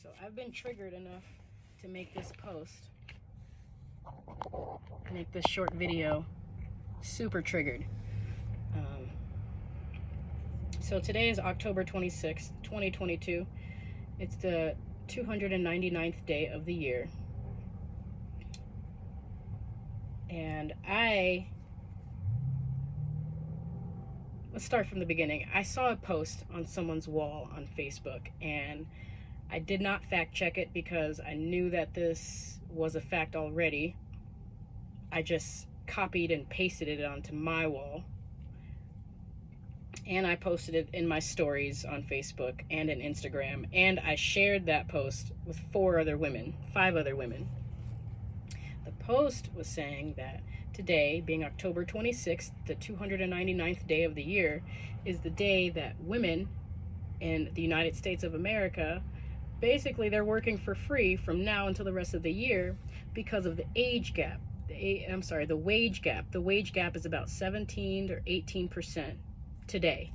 So I've been triggered enough to make this post, make this short video, super triggered. So today is October 26th, 2022. It's the 299th day of the year. And let's start from the beginning. I saw a post on someone's wall on Facebook, and I did not fact check it because I knew that this was a fact already. I just copied and pasted it onto my wall, and I posted it in my stories on Facebook and in Instagram, and I shared that post with 5 other women. The post was saying that today, being October 26th, the 299th day of the year, is the day that women in the United States of America, basically they're working for free from now until the rest of the year because of the age gap. The wage gap. The wage gap is about 17 or 18% today.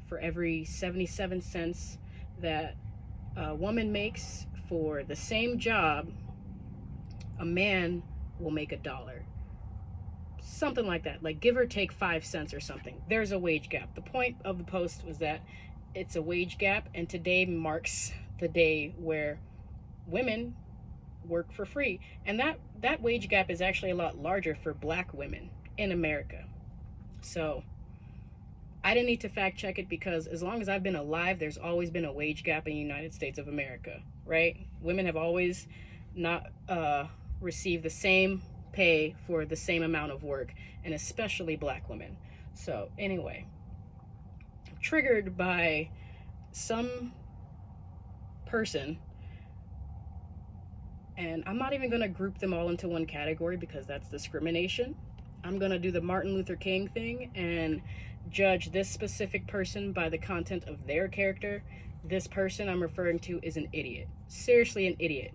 For every 77 cents that a woman makes for the same job, a man will make $1. Something like that, like give or take 5 cents or something. There's a wage gap. The point of the post was that it's a wage gap, and today marks the day where women work for free. And that wage gap is actually a lot larger for Black women in America. So I didn't need to fact check it because as long as I've been alive, there's always been a wage gap in the United States of America, right? Women have always not received the same pay for the same amount of work, and especially Black women. So anyway, I'm triggered by some person, and I'm not even going to group them all into one category because that's discrimination. I'm going to do the Martin Luther King thing and judge this specific person by the content of their character. This person I'm referring to is an idiot. Seriously, an idiot.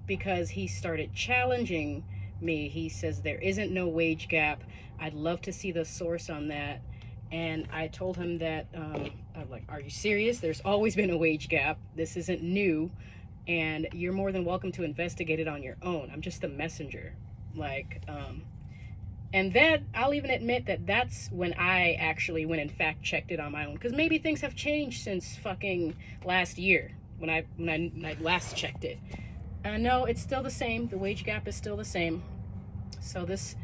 Because he started challenging me. He says there isn't no wage gap. I'd love to see the source on that. And I told him that, I'm like, are you serious? There's always been a wage gap. This isn't new. And you're more than welcome to investigate it on your own. I'm just a messenger. And then I'll even admit that that's when I actually went and fact checked it on my own. Because maybe things have changed since fucking last year when I last checked it. No, it's still the same. The wage gap is still the same. So this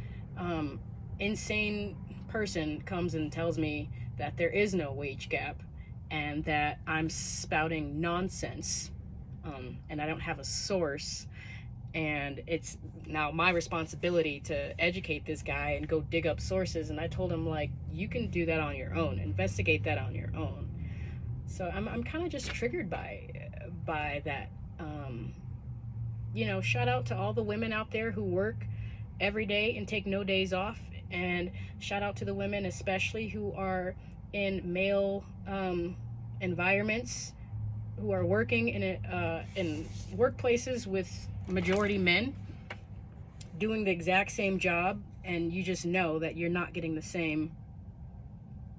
insane person comes and tells me that there is no wage gap and that I'm spouting nonsense, and I don't have a source, and it's now my responsibility to educate this guy and go dig up sources. And I told him, like, you can do that on your own, investigate that on your own. So I'm kind of just triggered by that. You know, shout out to all the women out there who work every day and take no days off, and shout out to the women especially who are in male environments, who are working in workplaces with majority men doing the exact same job, and you just know that you're not getting the same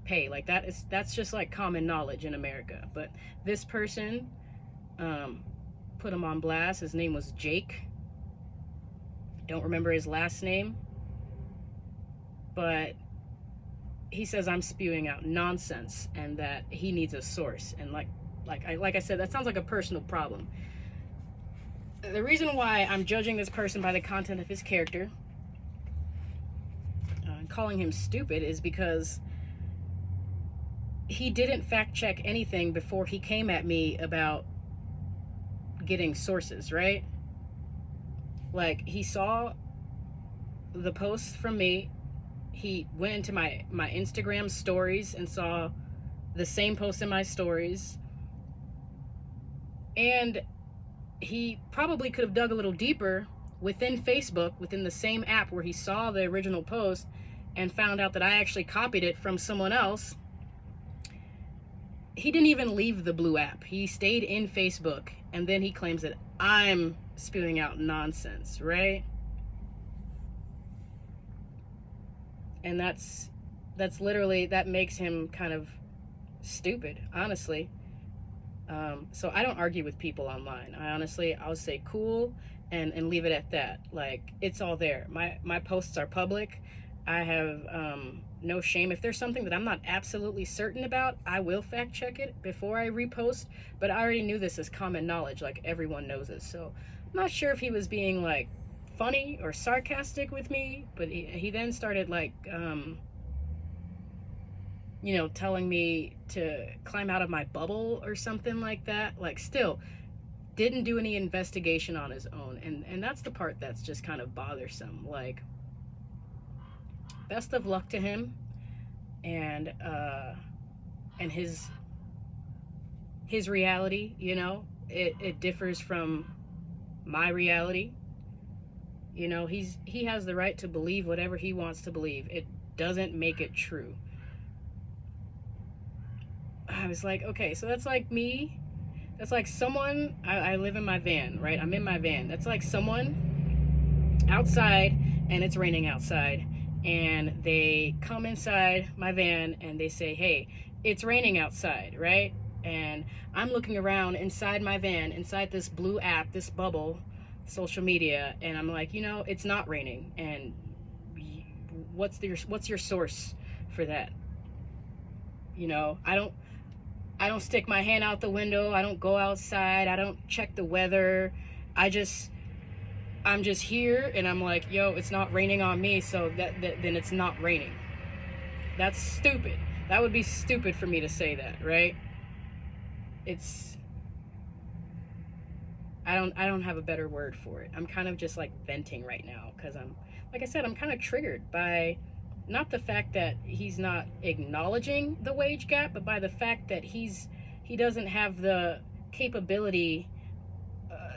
pay. Like that's just like common knowledge in America. But this person put him on blast. His name was Jake. Don't remember his last name, but he says I'm spewing out nonsense and that he needs a source. And like I said, that sounds like a personal problem. The reason why I'm judging this person by the content of his character and calling him stupid is because he didn't fact check anything before he came at me about getting sources, right? Like, he saw the post from me, he went into my Instagram stories and saw the same post in my stories, and he probably could have dug a little deeper within Facebook, within the same app where he saw the original post, and found out that I actually copied it from someone else. He didn't even leave the blue app. He stayed in Facebook, and then he claims that I'm spewing out nonsense, right? And that's literally, that makes him kind of stupid, honestly. So I don't argue with people online. I'll say cool and leave it at that. Like, it's all there. My posts are public. I have no shame. If there's something that I'm not absolutely certain about, I will fact check it before I repost. But I already knew this as common knowledge. Like, everyone knows this. So I'm not sure if he was being like funny or sarcastic with me, but he then started like telling me to climb out of my bubble or something like that. Like, still didn't do any investigation on his own. And that's the part that's just kind of bothersome. Like, best of luck to him and his reality. It differs from my reality. He has the right to believe whatever he wants to believe. It doesn't make it true. I was like, okay, so that's like me. That's like someone, I live in my van, right? I'm in my van. That's like someone outside, and it's raining outside, and they come inside my van and they say, hey, it's raining outside, right? And I'm looking around inside my van, inside this blue app, this bubble, social media, and I'm like, it's not raining. And what's your source for that? I don't stick my hand out the window. I don't go outside. I don't check the weather. I'm just here, and I'm like, yo, it's not raining on me, so then it's not raining. That's stupid. That would be stupid for me to say that, right? I don't have a better word for it. I'm kind of just like venting right now because like I said, I'm kind of triggered by not the fact that he's not acknowledging the wage gap, but by the fact that he doesn't have the capability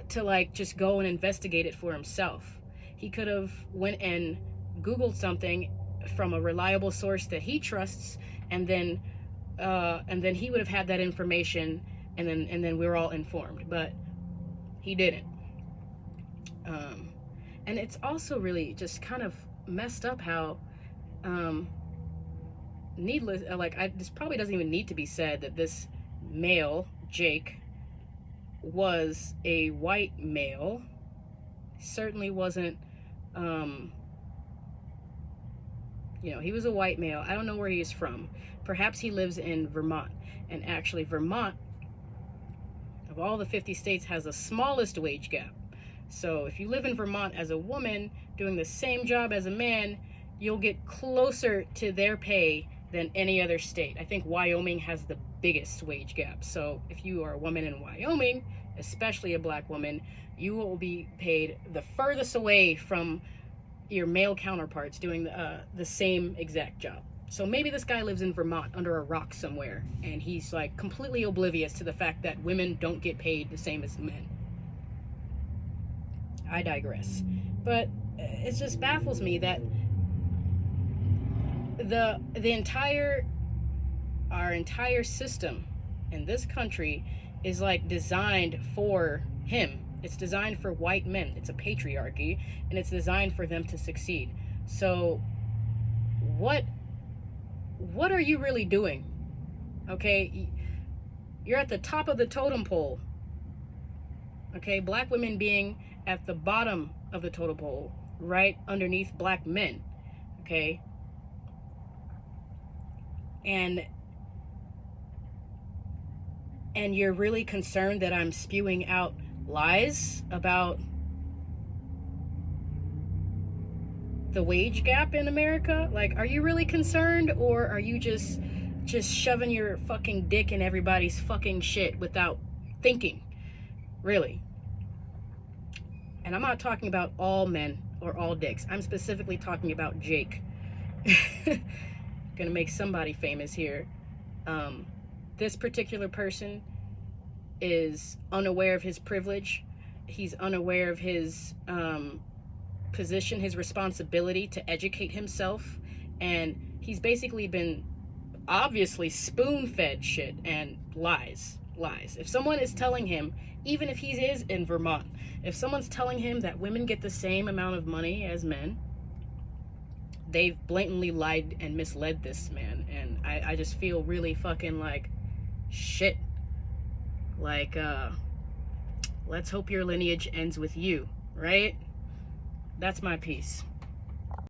to like just go and investigate it for himself. He could have went and Googled something from a reliable source that he trusts, and then he would have had that information, and then we're all informed. But he didn't. And it's also really just kind of messed up how this probably doesn't even need to be said that this male, Jake, was a white male. Certainly wasn't, he was a white male. I don't know where he is from. Perhaps he lives in Vermont. And actually, Vermont, of all the 50 states, has the smallest wage gap. So if you live in Vermont as a woman doing the same job as a man, you'll get closer to their pay than any other state. I think Wyoming has the biggest wage gap. So if you are a woman in Wyoming, especially a black woman, you will be paid the furthest away from your male counterparts doing the same exact job. So maybe this guy lives in Vermont under a rock somewhere, and he's like completely oblivious to the fact that women don't get paid the same as men. I digress. But it just baffles me that our entire system in this country is like designed for him. It's designed for white men. It's a patriarchy, and it's designed for them to succeed. So what are you really doing? Okay, you're at the top of the totem pole. Okay, black women being at the bottom of the totem pole, right underneath black men. Okay, and you're really concerned that I'm spewing out lies about the wage gap in America? Like, are you really concerned, or are you just shoving your fucking dick in everybody's fucking shit without thinking? Really? And I'm not talking about all men or all dicks. I'm specifically talking about Jake. Gonna make somebody famous here. This particular person is unaware of his privilege. He's unaware of his position, his responsibility to educate himself, and he's basically been obviously spoon-fed shit and lies. If someone is telling him, even if he is in Vermont, if someone's telling him that women get the same amount of money as men, they've blatantly lied and misled this man. And I just feel really fucking like shit. Like, let's hope your lineage ends with you, right? That's my piece.